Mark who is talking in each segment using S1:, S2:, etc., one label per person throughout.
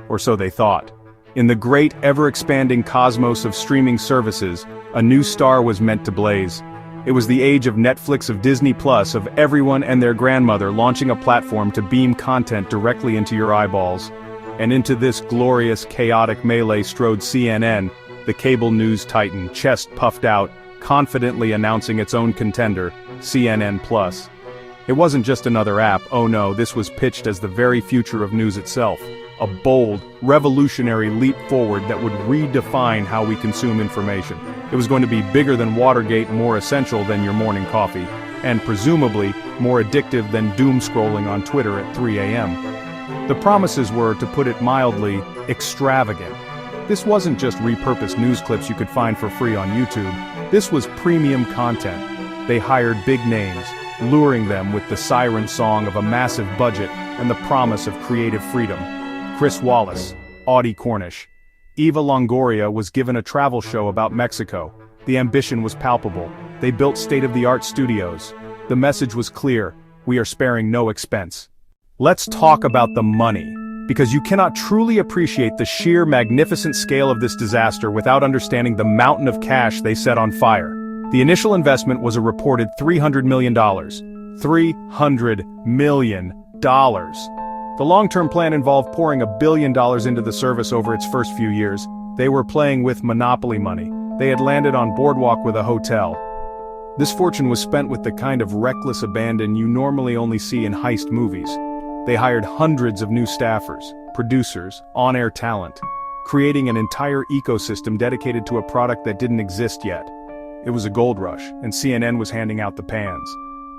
S1: Or so they thought. In the great, ever-expanding cosmos of streaming services, a new star was meant to blaze. It was the age of Netflix, of Disney+, of everyone and their grandmother launching a platform to beam content directly into your eyeballs. And into this glorious, chaotic melee strode CNN, the cable news titan, chest puffed out, confidently announcing its own contender, CNN+. It wasn't just another app, oh no, this was pitched as the very future of news itself. A bold, revolutionary leap forward that would redefine how we consume information. It was going to be bigger than Watergate, more essential than your morning coffee, and presumably more addictive than doom scrolling on Twitter at 3 a.m. The promises were, to put it mildly, extravagant. This wasn't just repurposed news clips you could find for free on YouTube. This was premium content. They hired big names, luring them with the siren song of a massive budget and the promise of creative freedom. Chris Wallace, Audie Cornish. Eva Longoria was given a travel show about Mexico. The ambition was palpable. They built state-of-the-art studios. The message was clear: we are sparing no expense. Let's talk about the money, because you cannot truly appreciate the sheer magnificent scale of this disaster without understanding the mountain of cash they set on fire. The initial investment was a reported $300 million. $300 million. The long-term plan involved pouring $1 billion into the service over its first few years. They were playing with monopoly money. They had landed on Boardwalk with a hotel. This fortune was spent with the kind of reckless abandon you normally only see in heist movies. They hired hundreds of new staffers, producers, on-air talent, creating an entire ecosystem dedicated to a product that didn't exist yet. It was a gold rush, and CNN was handing out the pans.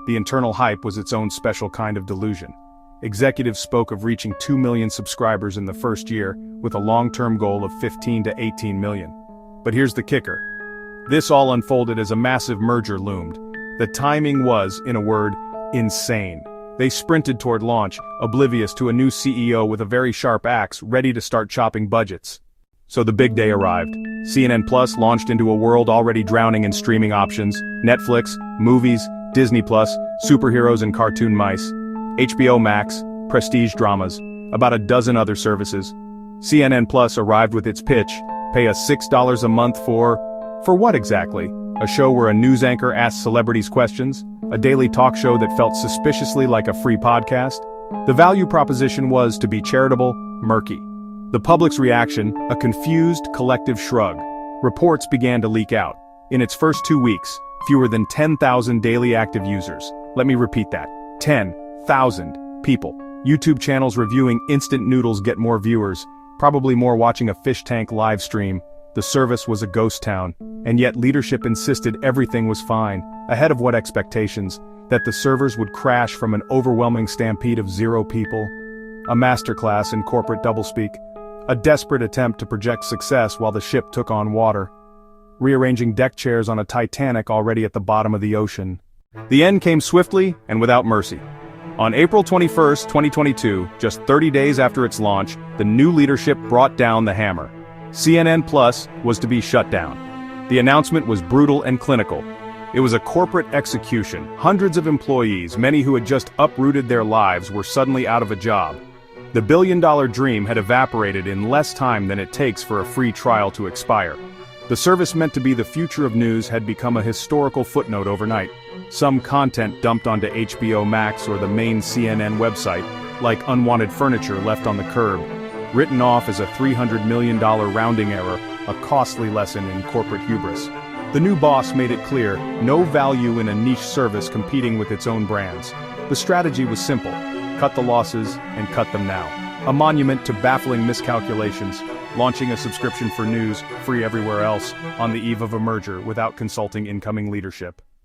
S1: The internal hype was its own special kind of delusion. Executives spoke of reaching 2 million subscribers in the first year, with a long-term goal of 15 to 18 million. But here's the kicker. This all unfolded as a massive merger loomed. The timing was, in a word, insane. They sprinted toward launch, oblivious to a new CEO with a very sharp axe, ready to start chopping budgets. So the big day arrived. CNN Plus launched into a world already drowning in streaming options: Netflix, movies, Disney Plus, superheroes and cartoon mice, HBO Max, prestige dramas, about a dozen other services. CNN Plus arrived with its pitch: pay us $6 a month for what exactly? A show where a news anchor asked celebrities questions? A daily talk show that felt suspiciously like a free podcast? The value proposition was, to be charitable, murky. The public's reaction, a confused, collective shrug. Reports began to leak out. In its first 2 weeks, fewer than 10,000 daily active users. Let me repeat that. 10,000 people. YouTube channels reviewing instant noodles get more viewers, probably more watching a fish tank live stream. The service was a ghost town, and yet leadership insisted everything was fine, ahead of what expectations, that the servers would crash from an overwhelming stampede of 0 people. A masterclass in corporate doublespeak. A desperate attempt to project success while the ship took on water. Rearranging deck chairs on a Titanic already at the bottom of the ocean. The end came swiftly and without mercy. On April 21, 2022, just 30 days after its launch, the new leadership brought down the hammer. CNN Plus was to be shut down. The announcement was brutal and clinical. It was a corporate execution. Hundreds of employees, many who had just uprooted their lives, were suddenly out of a job. The billion-dollar dream had evaporated in less time than it takes for a free trial to expire. The service meant to be the future of news had become a historical footnote overnight. Some content dumped onto HBO Max or the main CNN website, like unwanted furniture left on the curb, written off as a $300 million rounding error, a costly lesson in corporate hubris. The new boss made it clear, no value in a niche service competing with its own brands. The strategy was simple: cut the losses and cut them now. A monument to baffling miscalculations, launching a subscription for news, free everywhere else, on the eve of a merger without consulting incoming leadership.